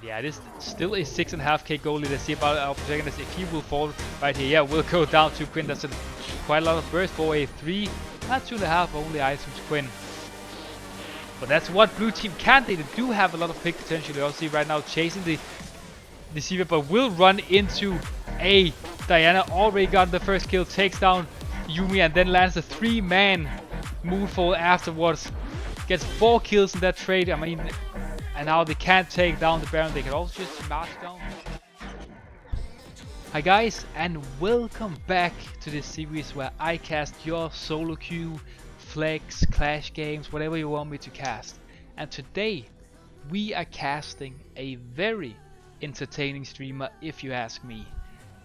But yeah, it is still a 6.5k goal lead. Let's see about our protagonist if he will fall right here. Yeah, we'll go down to Quinn. That's quite a lot of burst for a 3, not 2.5 only items Quinn. But that's what blue team can. They do have a lot of pick potential. You also see right now chasing the Deceiver, but will run into a Diana. Already got the first kill, takes down Yuumi, and then lands a 3-man moonfall afterwards. Gets 4 kills in that trade. I mean, and now they can't take down the Baron. They can also just march down. Hi guys, and welcome back to this series where I cast your solo queue, flex, clash games, whatever you want me to cast. And today we are casting a very entertaining streamer, if you ask me.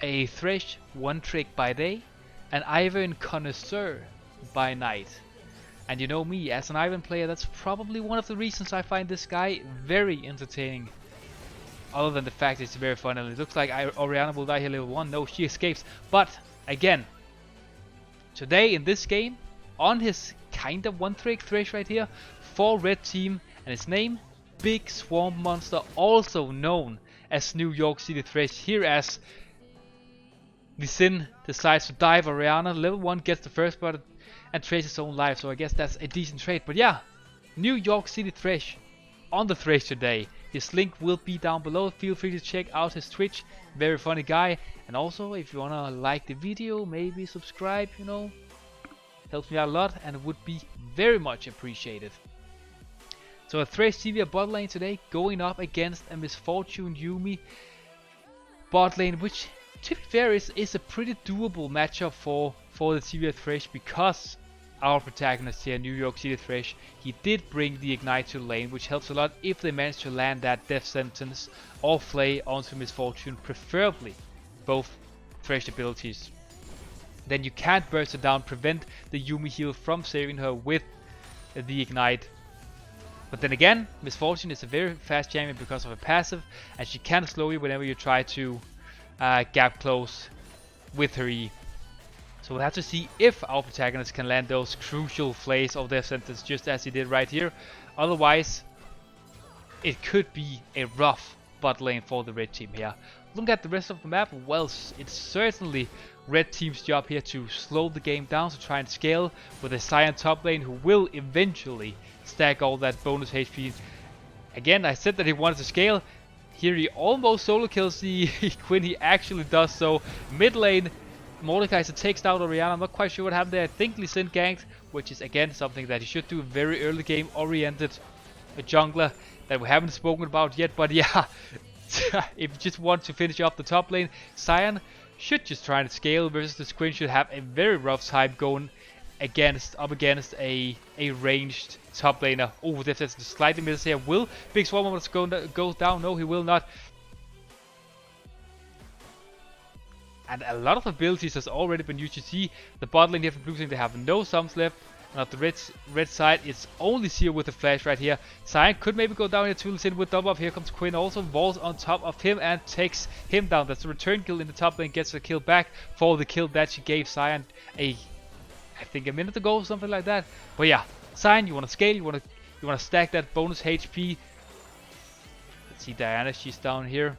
A Thresh one trick by day, an Ivern connoisseur by night. And you know me, as an Ivern player, that's probably one of the reasons I find this guy very entertaining. Other than the fact it's very fun, and it looks like Orianna will die here level 1. No, she escapes. But again, today in this game, on his kind of one trick Thresh right here, for red team, and his name, Big Swamp Monster, also known as New York City Thresh, here as the Sin decides to dive Orianna. Level 1 gets the first blood and trades his own life, so I guess that's a decent trade. But yeah, New York City Thresh on the Thresh today. His link will be down below. Feel free to check out his Twitch. Very funny guy. And also, if you wanna like the video, maybe subscribe, you know, helps me out a lot and would be very much appreciated. So a Thresh TV bot lane today, going up against a Misfortune Yuumi bot lane, which to be fair is a pretty doable matchup for the TV Thresh, because our protagonist here, New York City Thresh, he did bring the Ignite to the lane, which helps a lot if they manage to land that Death Sentence or Flay onto Misfortune, preferably both Thresh abilities. Then you can't burst her down, prevent the Yuumi heal from saving her with the Ignite. But then again, Misfortune is a very fast champion because of her passive, and she can slow you whenever you try to gap close with her E. So we'll have to see if our protagonist can land those crucial flays of their sentence just as he did right here. Otherwise, it could be a rough bot lane for the red team here. Look at the rest of the map. Well, it's certainly red team's job here to slow the game down, to try and scale with a Sion top lane who will eventually stack all that bonus HP. Again, I said that he wanted to scale. Here he almost solo kills the Quinn. He actually does so. Mid lane, Mordekaiser takes down Orianna. I'm not quite sure what happened there. I think Lee Sin ganked, which is again something that he should do. Very early game oriented jungler that we haven't spoken about yet. But yeah, if you just want to finish off the top lane, Sion should just try and scale versus the Quinn. Should have a very rough time going up against a ranged top laner. Oh, that's slightly missed here. Will Big Swamp Monster go down? No, he will not. And a lot of abilities has already been used. You see the bot lane here from blue team, they have no sums left. And on the red side, it's only Zero with the flash right here. Sion could maybe go down here to Sin with double up. Here comes Quinn, also walls on top of him and takes him down. That's a return kill in the top lane, gets a kill back for the kill that she gave Sion I think a minute ago, something like that. But yeah, Sion, you wanna scale, you wanna stack that bonus HP. Let's see Diana, she's down here.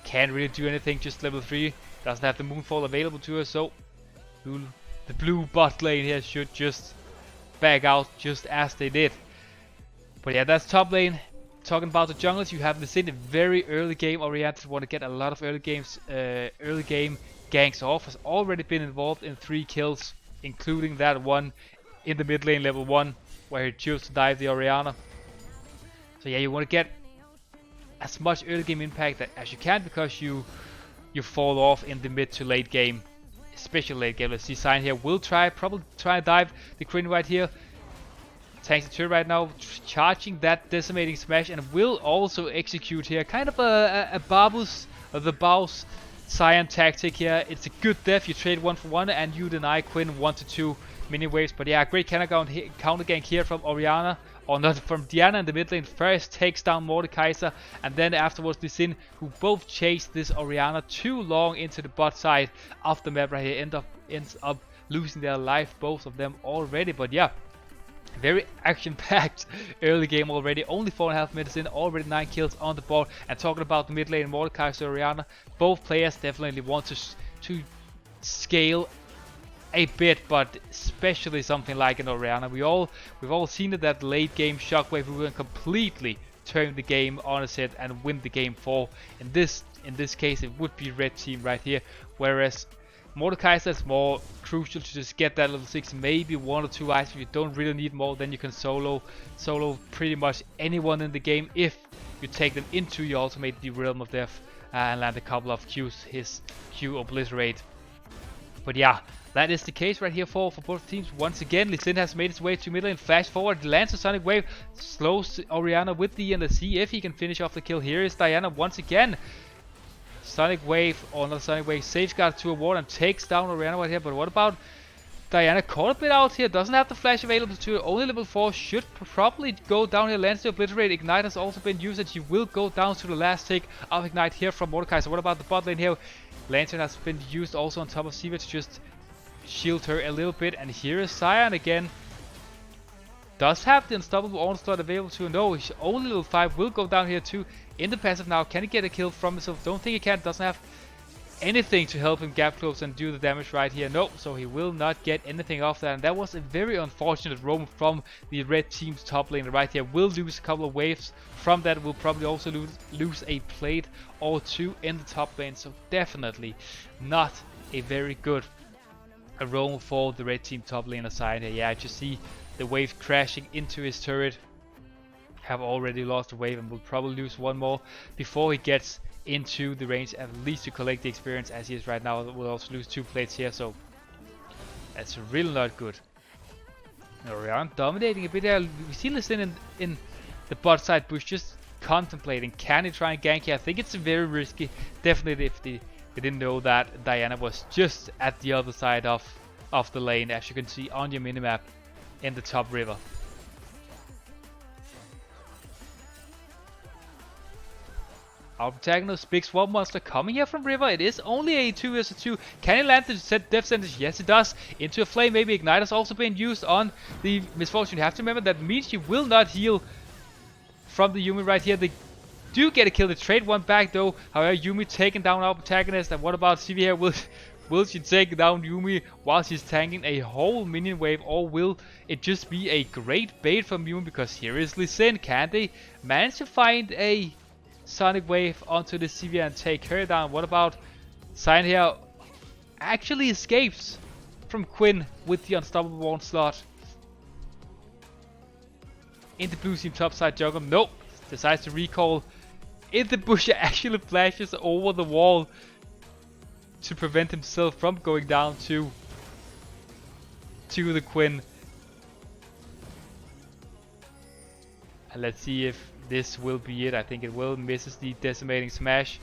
Can't really do anything, just level 3. Doesn't have the Moonfall available to her, so the blue bot lane here should just back out just as they did. But yeah, that's top lane. Talking about the junglers, you have the Sin, very early game oriented, want to get a lot of early game ganks off. Has already been involved in 3 kills, including that one in the mid lane level 1 where he chose to dive the Orianna. So yeah, you want to get as much early game impact as you can, because you fall off in the mid to late game, especially late game. Let's see, Sion here will probably try and dive the Quinn right here. Tanks the turret right now, charging that decimating smash, and will also execute here. Kind of a Barbus, the Baus Sion tactic here. It's a good death. You trade 1 for 1 and you deny Quinn 1 to 2 mini waves. But yeah, great counter gank here from Orianna. Or not, from Diana in the mid lane. First takes down Mordekaiser, and then afterwards the Sin, who both chase this Orianna too long into the bot side of the map right here. Ends up losing their life, both of them already. But yeah, Very action-packed early game already. Only 4.5 minutes in, already 9 kills on the board. And talking about the mid lane, Mordecai and Orianna, both players definitely want to scale a bit, but especially something like an Orianna. We've all seen it, that late game shockwave who can completely turn the game on its head and win the game for. In this case, it would be red team right here, whereas Mordecai is more crucial to just get that level 6, maybe 1 or 2 items. If you don't really need more, then you can solo pretty much anyone in the game if you take them into your ultimate, the Realm of Death, and land a couple of Qs, his Q Obliterate. But yeah, that is the case right here for both teams. Once again, Lee Sin has made his way to mid lane, flash forward, lands a Sonic Wave, slows Orianna with the end. Let's see if he can finish off the kill. Here is Diana once again. Sonic Wave, or not Sonic Wave, safeguard to a ward and takes down Orianna right here. But what about Diana? Caught a bit out here, doesn't have the flash available to her, only level 4, should probably go down here, lands the Obliterate. Ignite has also been used and she will go down to the last tick of Ignite here from Mordecai. So what about the bot lane here? Lantern has been used also on top of Siva to just shield her a little bit. And here is Cyan again. Does have the unstoppable onslaught available to him. No, he's only level 5, will go down here too. In the passive now, can he get a kill from himself? Don't think he can, doesn't have anything to help him gap close and do the damage right here. No, so he will not get anything off that. And that was a very unfortunate roam from the red team's top lane right here. Will lose a couple of waves from that. Will probably also lose a plate or two in the top lane. So definitely not a very good roam for the red team top laner side here. Yeah, just see the wave crashing into his turret. Have already lost a wave and will probably lose one more before he gets into the range, at least to collect the experience as he is right now. Will also lose 2 plates here, so that's really not good. Orianna dominating a bit there. We see Lee Sin in the bot side bush, just contemplating, can he try and gank here? I think it's very risky, definitely if they didn't know that Diana was just at the other side of the lane, as you can see on your minimap in the top river. Our protagonist, big swamp monster coming here from river. It is only a 2 vs 2. Can he land the death sentence? Yes, it does. Into a flame, maybe Ignite has also been used on the Misfortune. You have to remember that means she will not heal from the Yuumi right here. They do get a kill. They trade one back though. However, Yuumi taking down our protagonist. And what about CV here? Will she take down Yuumi while she's tanking a whole minion wave, or will it just be a great bait from Yuumi? Because here is Lee Sin. Can they manage to find a Sonic Wave onto the CV and take her down? What about Cyan here? Actually escapes from Quinn with the unstoppable onslaught. In the blue team topside jungle, nope, decides to recall. In the bush, actually flashes over the wall to prevent himself from going down to the Quinn. And let's see if this will be it. I think it will. Misses the decimating smash.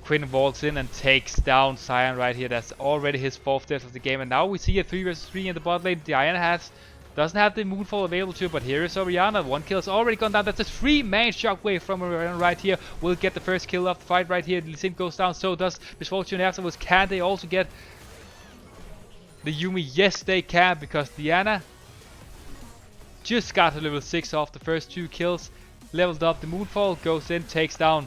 Quinn walks in and takes down Cyan right here. That's already his 4th death of the game. And now we see a 3 vs 3 in the bot lane. Diana doesn't have the Moonfall available to her, but here is Orianna. 1 kill has already gone down. That's a 3-man shockwave from Orianna right here. Will get the first kill of the fight right here. Lee Sin goes down, so does Misfortune afterwards. Can they also get the Yuumi? Yes, they can, because Diana just got to level 6 off the first 2 kills. Leveled up the Moonfall, goes in, takes down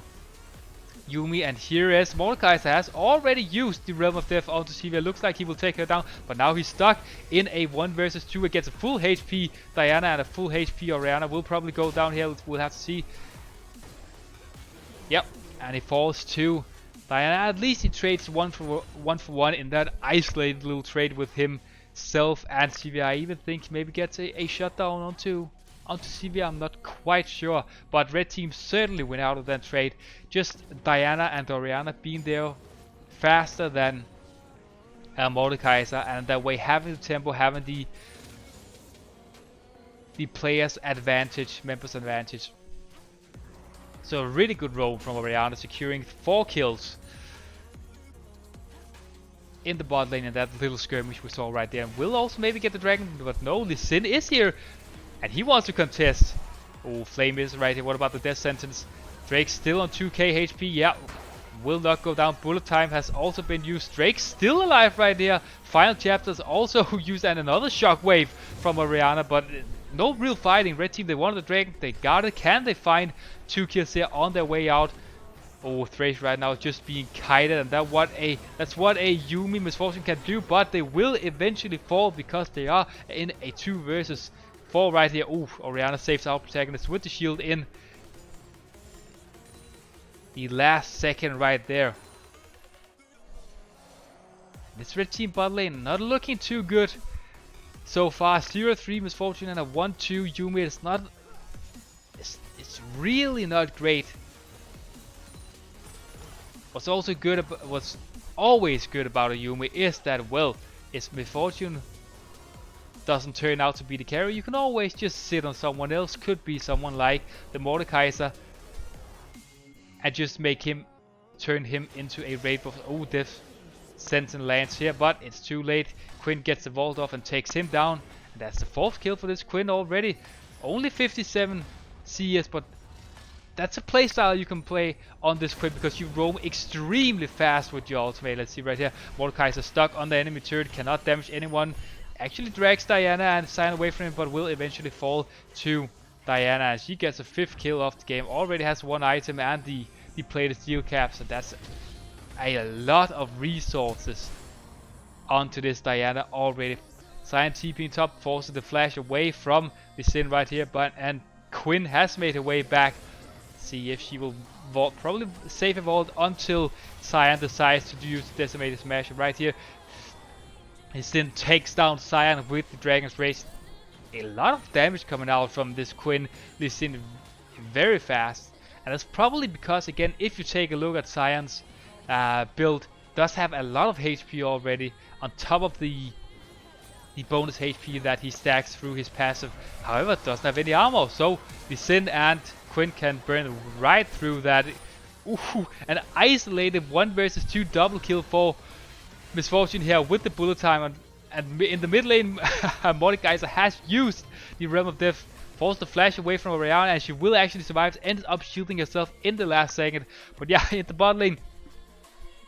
Yuumi, and here is Mordecai has already used the Realm of Death onto Sivir. Looks like he will take her down, but now he's stuck in a 1 vs 2 against a full HP Diana and a full HP Orianna. Will probably go down here, we'll have to see. Yep, and he falls to Diana. At least he trades one for one in that isolated little trade with himself and Sivir. I even think maybe gets a shutdown onto CV, I'm not quite sure, but red team certainly went out of that trade. Just Diana and Orianna being there faster than Mordecai, and that way having the tempo, having the players advantage, members advantage. So a really good roll from Orianna, securing 4 kills in the bot lane in that little skirmish we saw right there. And will also maybe get the dragon, but no, Lee Sin is here. And he wants to contest. Oh, Flame is right here. What about the death sentence? Drake still on 2k HP. Yeah, will not go down. Bullet time has also been used. Drake still alive right there. Final chapters also used, and another shockwave from Orianna, but no real fighting. Red team, they wanted the dragon, they got it. Can they find 2 kills here on their way out? Oh, Thrash right now just being kited, and that's what a Yuumi Misfortune can do. But they will eventually fall because they are in a 2 versus 4 right here. Ooh, Orianna saves our protagonist with the shield in the last second right there. This red team bot lane not looking too good so far. 0-3 Misfortune and a 1-2 Yuumi. It's really not great. What's always good about a Yuumi is that, well, if Misfortune doesn't turn out to be the carry, you can always just sit on someone else. Could be someone like the Mordekaiser, and just turn him into a raid buff. Oh, Death Sentence lands here, but it's too late. Quinn gets the vault off and takes him down, and that's the 4th kill for this Quinn already. Only 57 CS, but that's a playstyle you can play on this Quinn because you roam extremely fast with your ultimate. Let's see right here, Mordekaiser stuck on the enemy turret, cannot damage anyone. Actually drags Diana and Sion away from him, but will eventually fall to Diana, and she gets a 5th kill off the game. Already has 1 item and the plated steel cap, so that's a lot of resources onto this Diana already. Sion TPing top forces the flash away from the Sin right here, and Quinn has made her way back. See if she will vault, probably save a vault until Sion decides to use the decimated smash right here. His Sin takes down Sion with the Dragon's Rage. A lot of damage coming out from this Quinn. This Sin very fast, and that's probably because, again, if you take a look at Sion's build, does have a lot of HP already on top of the bonus HP that he stacks through his passive. However, doesn't have any armor, so the Sin and Quinn can burn right through that. Ooh, an isolated 1 versus 2 double kill for Misfortune here with the bullet time, and in the mid lane Mordekaiser has used the Realm of Death, forced the flash away from Orianna, and she will actually survive, ends up shielding herself in the last second. But yeah, in the bot lane,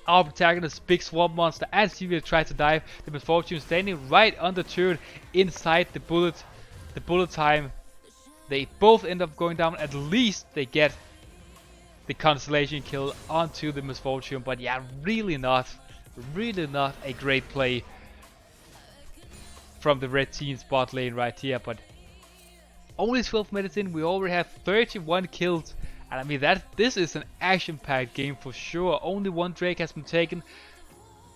our protagonist, Big Swamp Monster, and Sivir try to dive. The Misfortune standing right on the turret inside the bullet time. They both end up going down. At least they get the constellation kill onto the Misfortune. But yeah, really not a great play from the red team's bot lane right here. But only 12 minutes in, we already have 31 kills. And I mean, this is an action-packed game for sure. Only 1 Drake has been taken.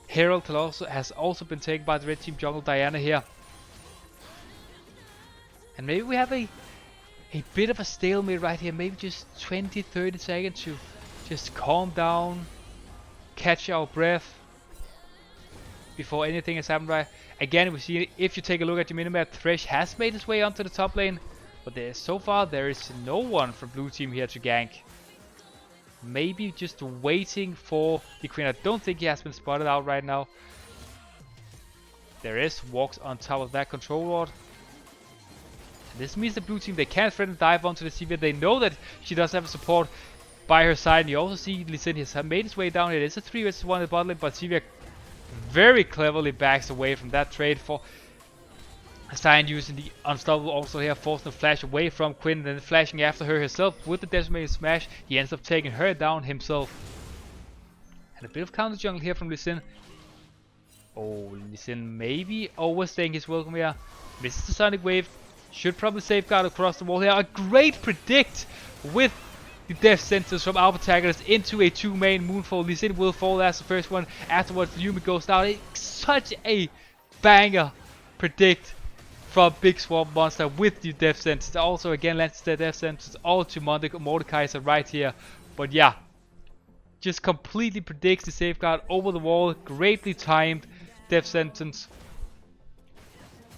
Herald has also been taken by the red team jungle Diana here. And maybe we have a bit of a stalemate right here. Maybe just 20-30 seconds to just calm down, catch our breath before anything has happened. Right, again, we see, if you take a look at your minimap, Thresh has made his way onto the top lane, but so far there is no one from blue team here to gank. Maybe just waiting for the Queen. I don't think he has been spotted out right now. There is walks on top of that control ward. This means the blue team, they can't threaten dive onto the Sivir. They know that she does have support by her side. And you also see Lee Sin has made his way down here. It's a 3 vs 1 in the bot lane, but Sivir very cleverly backs away from that trade for Sion, using the unstoppable also here, forcing the flash away from Quinn, and then flashing after her herself with the decimated smash. He ends up taking her down himself. And a bit of counter jungle here from Lee Sin. Oh, Lee Sin maybe overstaying his welcome here. Misses the Sonic Wave. Should probably safeguard across the wall here. A great predict with the death sentence from our protagonist into a 2-main Moonfall. Lee Sin will fall as the first one. Afterwards, Yuumi goes down. It's such a banger predict from Big Swamp Monster with the death sentence. Also, again, lands the death sentence all to Mordekaiser right here. But yeah, just completely predicts the safeguard over the wall. Greatly timed death sentence.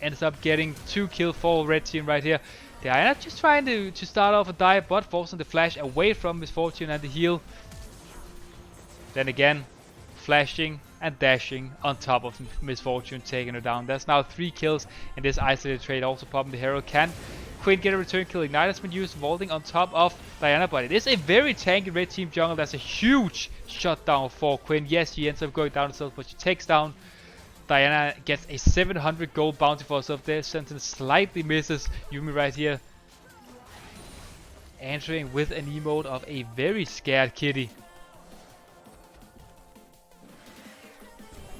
Ends up getting 2 kills for red team right here. Diana just trying to start off a dive, but forcing the flash away from Misfortune and the heal. Then again, flashing and dashing on top of Misfortune, taking her down. That's now 3 kills in this isolated trade. Also popping the hero. Can Quinn get a return kill? Ignite has been used, vaulting on top of Diana, but it is a very tanky red team jungle. That's a huge shutdown for Quinn. Yes, she ends up going down herself, but she takes down Diana gets a 700 gold bounty for herself there. Sentence slightly misses Yumi right here. Answering with an emote of a very scared kitty.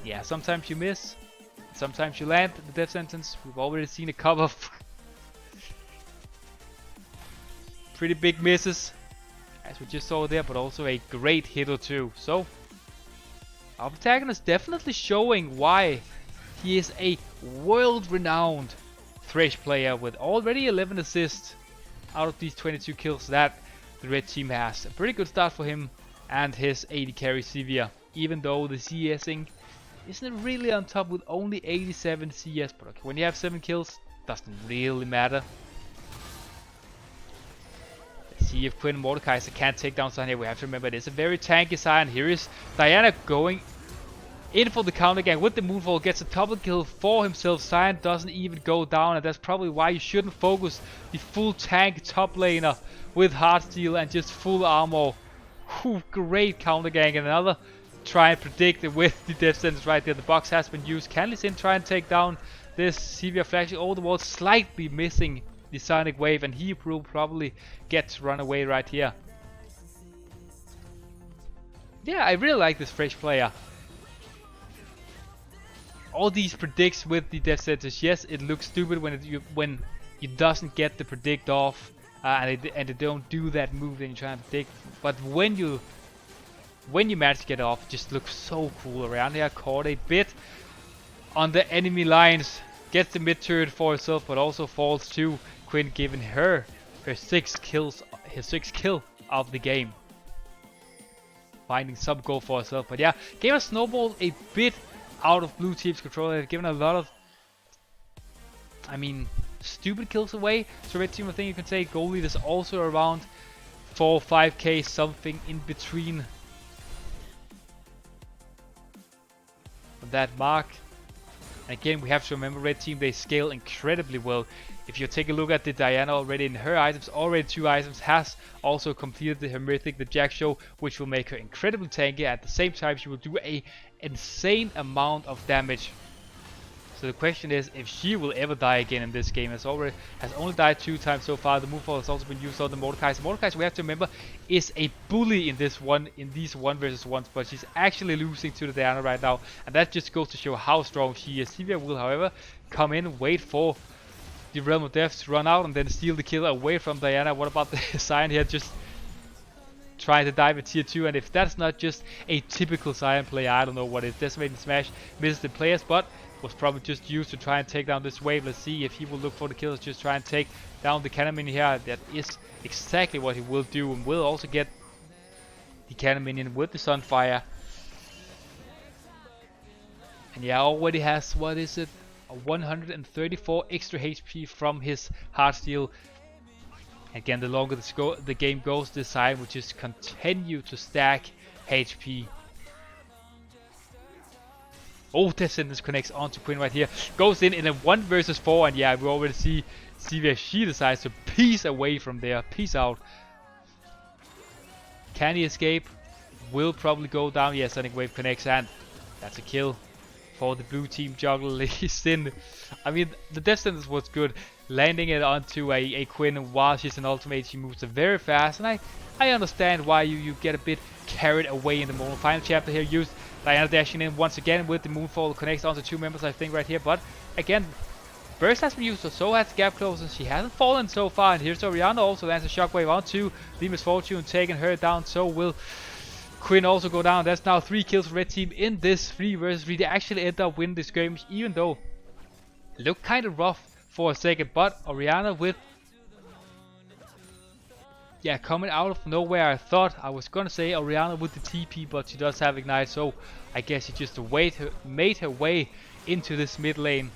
Yeah, sometimes you miss. Sometimes you land the death sentence. We've already seen a couple of pretty big misses, as we just saw there, but also a great hit or two. So, our protagonist definitely showing why he is a world-renowned Thresh player with already 11 assists out of these 22 kills that the red team has. A pretty good start for him and his AD carry Sivir, even though the CSing isn't really on top with only 87 CS, but okay, when you have 7 kills, doesn't really matter. Let's see if Quinn and Mordekaiser can't take down Sion here. We have to remember it is a very tanky Sion. Here is Diana going in for the counter again with the Moonfall, gets a double kill for himself. Sion doesn't even go down, and that's probably why you shouldn't focus the full tank top laner with Heartsteel and just full armor. Whew, great counter gang, and another try and predict it with the death sentence right there. The box has been used. Can Lee Sin try and take down this Sivir flashing all the wall, slightly missing the Sonic Wave, and he will probably get to run away right here. Yeah, I really like this Thresh player. All these predicts with the death sentence, yes, it looks stupid when it doesn't get the predict off, and they don't do that move that you try and predict. But when you manage to get it off, it just looks so cool. Around here, caught a bit on the enemy lines, gets the mid turret for herself, but also falls to Quinn, giving her sixth kill of the game, finding some goal for herself. But yeah, gave a snowball a bit out of blue team's control. They've given a lot of, stupid kills away. So red team, I think you can say goal lead is also around 4 or 5k, something in between that mark. And again, we have to remember red team, they scale incredibly well. If you take a look at the Diana already in her items, already 2 items, has also completed the Hermetic, the Jack Show, which will make her incredibly tanky. At the same time, she will do a insane amount of damage. So the question is if she will ever die again in this game. Has only died 2 times so far. The Moonfall has also been used on the Mordekaiser. Mordekaiser, we have to remember, is a bully in these 1 versus 1s, but she's actually losing to the Diana right now, and that just goes to show how strong she is. Sivir will, however, come in, wait for the Realm of Death to run out, and then steal the kill away from Diana. What about the Sion here, just trying to dive at tier 2, and if that's not just a typical Sion player, I don't know what is. Decimating Smash misses the players, but was probably just used to try and take down this wave. Let's see if he will look for the kills, just try and take down the cannon minion here. That is exactly what he will do, and will also get the cannon minion with the Sunfire. And yeah, already has, what is it, 134 extra HP from his Heartsteel. Again, the longer the game goes, this side will just continue to stack HP. Oh, Death Sentence connects onto Quinn right here. Goes in a 1 versus 4, and yeah, we already see Sivir, she decides to peace away from there. Peace out. Can he escape? Will probably go down. Yeah, Sonic Wave connects, and that's a kill for the blue team juggler Lee Sin. I mean, the Death Sentence was good. Landing it onto a Quinn while she's an ultimate, she moves very fast, and I understand why you get a bit carried away in the moment. Final chapter here used Diana dashing in once again with the Moonfall, connects onto 2 members, I think, right here. But again, Burst has been used, so has Gap Closer. She hasn't fallen so far, and here's Orianna also lands a Shockwave onto the Misfortune, taking her down. So will Quinn also go down. That's now 3 kills for red team in this 3 versus 3. They actually end up winning the skirmish, even though it looked kind of rough for a second. But Orianna with, yeah, coming out of nowhere. I thought I was gonna say Orianna with the TP, but she does have Ignite, so I guess she just made her way into this mid lane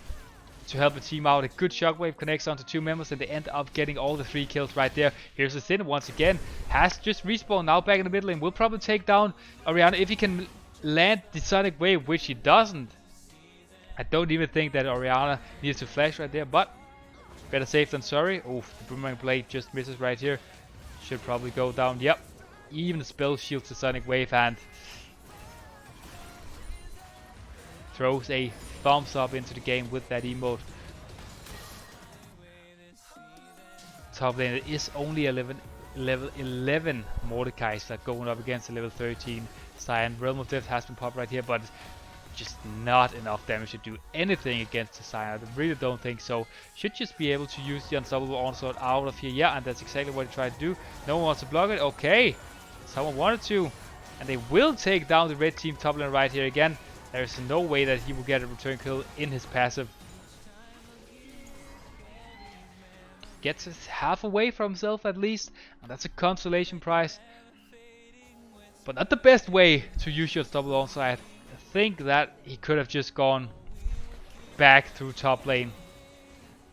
to help the team out. A good Shockwave connects onto 2 members, and they end up getting all the 3 kills right there. Here's the Sin once again, has just respawned now back in the mid lane. Will probably take down Orianna if he can land the Sonic Wave, which he doesn't. I don't even think that Orianna needs to flash right there, but better safe than sorry. Oh, the Boomerang Blade just misses right here. Should probably go down. Yep, even the spell shields the Sonic Wave, and throws a thumbs up into the game with that emote. Top lane, it is only level 11 Mordekaiser going up against the level 13 Cyan. Realm of Death has been popped right here, but just not enough damage to do anything against the Cyan. I really don't think so. Should just be able to use the unstoppable onslaught out of here. Yeah, and that's exactly what he tried to do. No one wants to block it. Okay, someone wanted to, and they will take down the red team top lane right here again. There is no way that he will get a return kill in his passive. Gets us half away from himself at least, and that's a consolation prize. But not the best way to use your double onslaught. I think that he could have just gone back through top lane.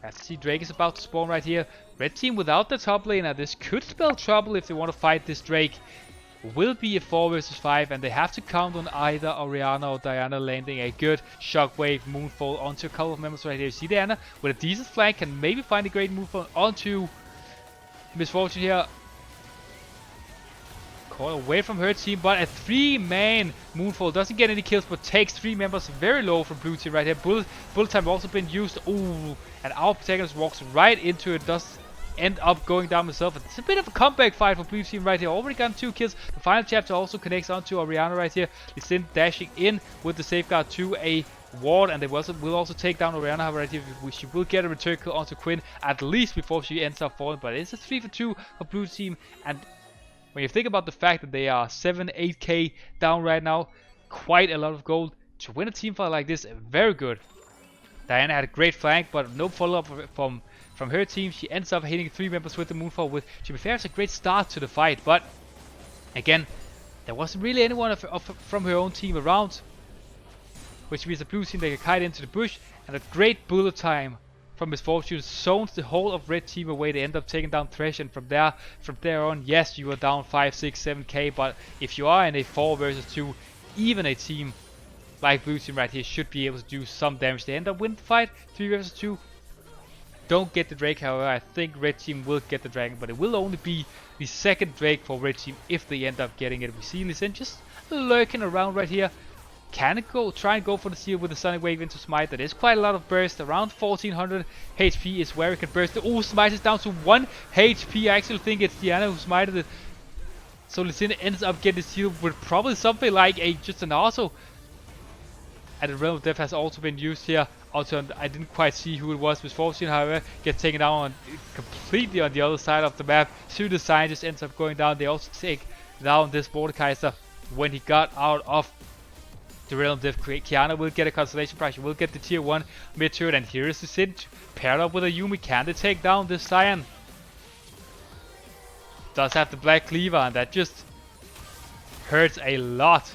As you see, Drake is about to spawn right here. Red team without the top lane, and this could spell trouble if they want to fight this Drake. Will be a 4 versus 5, and they have to count on either Orianna or Diana landing a good shockwave moonfall onto a couple of members right here. You see Diana with a decent flank, can maybe find a great moonfall onto Misfortune here. Caught away from her team, but a 3-man moonfall doesn't get any kills, but takes 3 members very low from blue team right here. Bullet time also been used. Ooh, and our protagonist walks right into it. Does end up going down himself. It's a bit of a comeback fight for blue team right here. Already gotten 2 kills. The final chapter also connects onto Orianna right here. Listen dashing in with the safeguard to a ward, and they will also take down Orianna right here. She will get a return kill onto Quinn at least before she ends up falling, but it's a 3 for 2 for blue team. And when you think about the fact that they are 7-8k down right now, quite a lot of gold to win a team fight like this. Very good. Diana had a great flank, but no follow-up from her team. She ends up hitting 3 members with the moonfall, with, to be fair, it's a great start to the fight, but again, there wasn't really anyone from her own team around, which means the blue team, they can kite into the bush, and a great bullet time from Misfortune zones the whole of red team away. They end up taking down Thresh, and from there on, yes, you are down 5, 6, 7k, but if you are in a 4 versus 2, even a team like blue team right here should be able to do some damage. They end up winning the fight, 3 versus 2. Don't get the Drake, however. I think red team will get the dragon, but it will only be the second Drake for red team if they end up getting it. We see Lee Sin just lurking around right here. Can it try and go for the seal with the Sonic Wave into Smite? That is quite a lot of burst. Around 1400 HP is where it can burst. Oh, Smite is down to 1 HP. I actually think it's Diana who smited it. So Lee Sin ends up getting the seal with probably something like just an auto. And the Realm of Death has also been used here. Also, I didn't quite see who it was. Misfortune, however, gets taken down completely on the other side of the map. Pseudo Scientist ends up going down. They also take down this Mordekaiser when he got out of the Realm of Death. Kiana will get a consolation prize. She will get the tier 1 mid turret. And here is the Sin paired up with a Yumi. Can they take down this Cyan? Does have the Black Cleaver, and that just hurts a lot.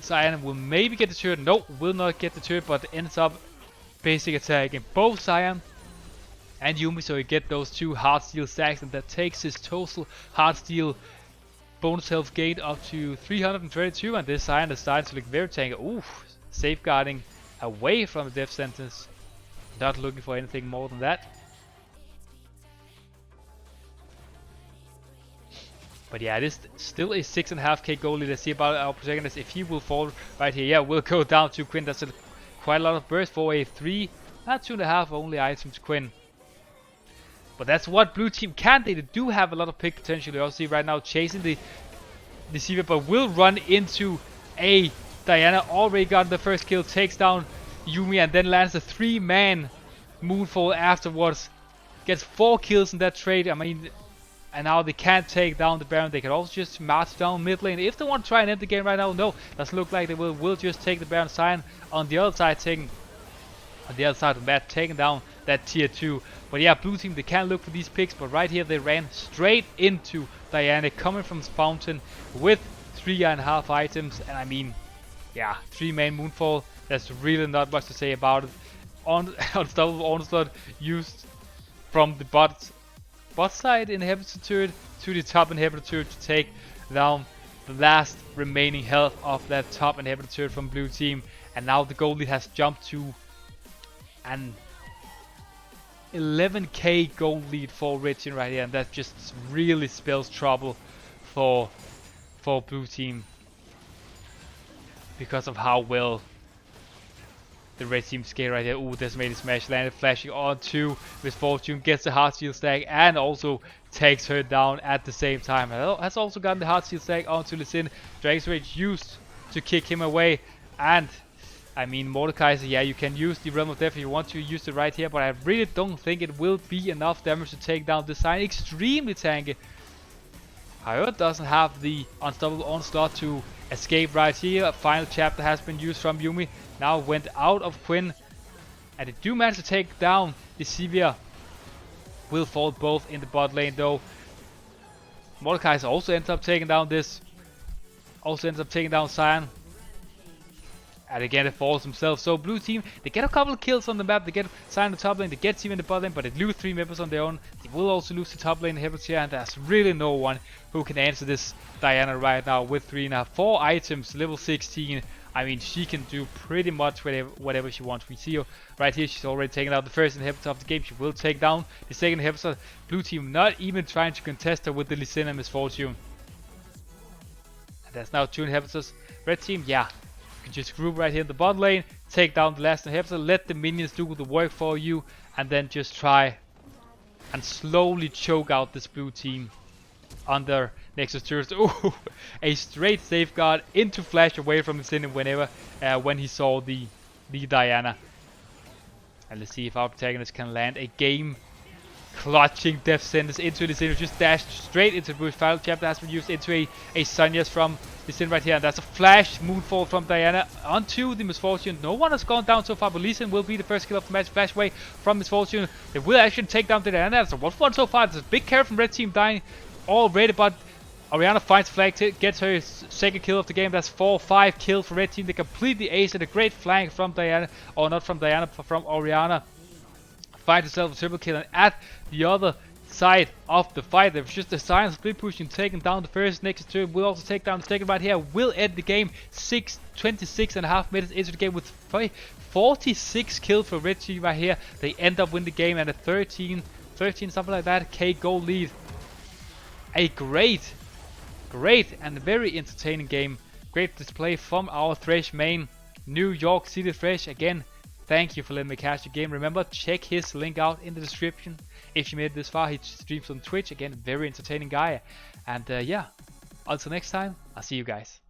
Cyan will maybe get the turret. No, will not get the turret, but ends up basic attacking both Cyan and Yumi, so you get those 2 Heartsteel stacks, and that takes his total Heartsteel bonus health gain up to 332, and this Cyan is starting to look very tanky. Oof, safeguarding away from the death sentence. Not looking for anything more than that. But yeah, it is still a 6.5k goal lead. Let's see about our protagonist. If he will fall right here, yeah, we'll go down to Quinn. That's quite a lot of burst for a 3, not 2.5 only items Quinn. But that's what blue team can. They do have a lot of pick potential. You also see right now chasing the Deceiver, but will run into a Diana. Already got the first kill, takes down Yumi, and then lands a 3-man moonfall afterwards. Gets 4 kills in that trade. I mean, and now they can't take down the Baron. They can also just march down mid lane. If they want to try and end the game right now, no. Doesn't look like they will just take the Baron. Cyan on the other side of the map, taking down that tier 2. But yeah, blue team, they can look for these picks, but right here they ran straight into Diana coming from Fountain with 3.5 items. And I mean, yeah, 3-man moonfall. There's really not much to say about it. Unstoppable onslaught used from the bot side inhibitor turret to the top inhibitor turret to take down the last remaining health of that top inhibitor turret from blue team. And now the gold lead has jumped to an 11k gold lead for red team right here, and that just really spells trouble for blue team because of how well the red team scared right here. Ooh, Decimated Smash landed, flashing onto Misfortune, gets the Heart Shield stack, and also takes her down at the same time. Has also gotten the Heart Shield stack onto Lee Sin. Dragon's Rage used to kick him away, and I mean, Mordekaiser, yeah, you can use the Realm of Death if you want to use it right here, but I really don't think it will be enough damage to take down this Sign. Extremely tanky. However, doesn't have the Unstoppable Onslaught to escape right here. A final chapter has been used from Yuumi. Now went out of Quinn. And they do manage to take down the Severe. Will fall both in the bot lane though. Mordekaiser also ends up taking down this. Also ends up taking down Sion. And again, it falls himself. So blue team, they get a couple of kills on the map. They get Sion in the top lane, they get Team in the bot lane, but they lose 3 members on their own. They will also lose the top lane inhibitors here, and there's really no one who can answer this Diana right now with 4 items, level 16. I mean, she can do pretty much whatever she wants. We see her right here, she's already taken out the first inhibitor of the game. She will take down the second inhibitor. Blue team not even trying to contest her with the Lee Sin and Misfortune. And there's now 2 inhibitors. Red team, yeah. You can just group right here in the bot lane, take down the last inhibitor, let the minions do the work for you, and then just try and slowly choke out this blue team under Nexus Turret. Ooh, a straight safeguard into flash away from the Sin whenever when he saw the Diana. And let's see if our protagonist can land a game clutching death sentence into the Sin, just dashed straight into the bush. Final chapter has been used into a Sonya's from the Sin right here, and that's a flash moonfall from Diana onto the Misfortune. No one has gone down so far, but Lee Sin will be the first kill of the match. Flash away from Misfortune. They will actually take down the Diana. That's a 1-1 so far. There's a big carry from red team dying already, but Orianna finds flag, gets her second kill of the game. That's 4-5 kills for red team. They completely ace it. A great flank from Diana, or not from Diana, but from Orianna. Finds herself a triple kill, and at the other side of the fight, there's just a Sion split pushing, taking down the first. Nexus turret will also take down the second right here. Will end the game 26.5 minutes into the game with 46 kills for red team right here. They end up winning the game and a 13 something like that K goal lead. A great and very entertaining game. Great display from our Thresh main, New York City Thresh. Again, thank you for letting me cast your game. Remember, check his link out in the description. If you made it this far, he streams on Twitch. Again, very entertaining guy. And yeah, until next time, I'll see you guys.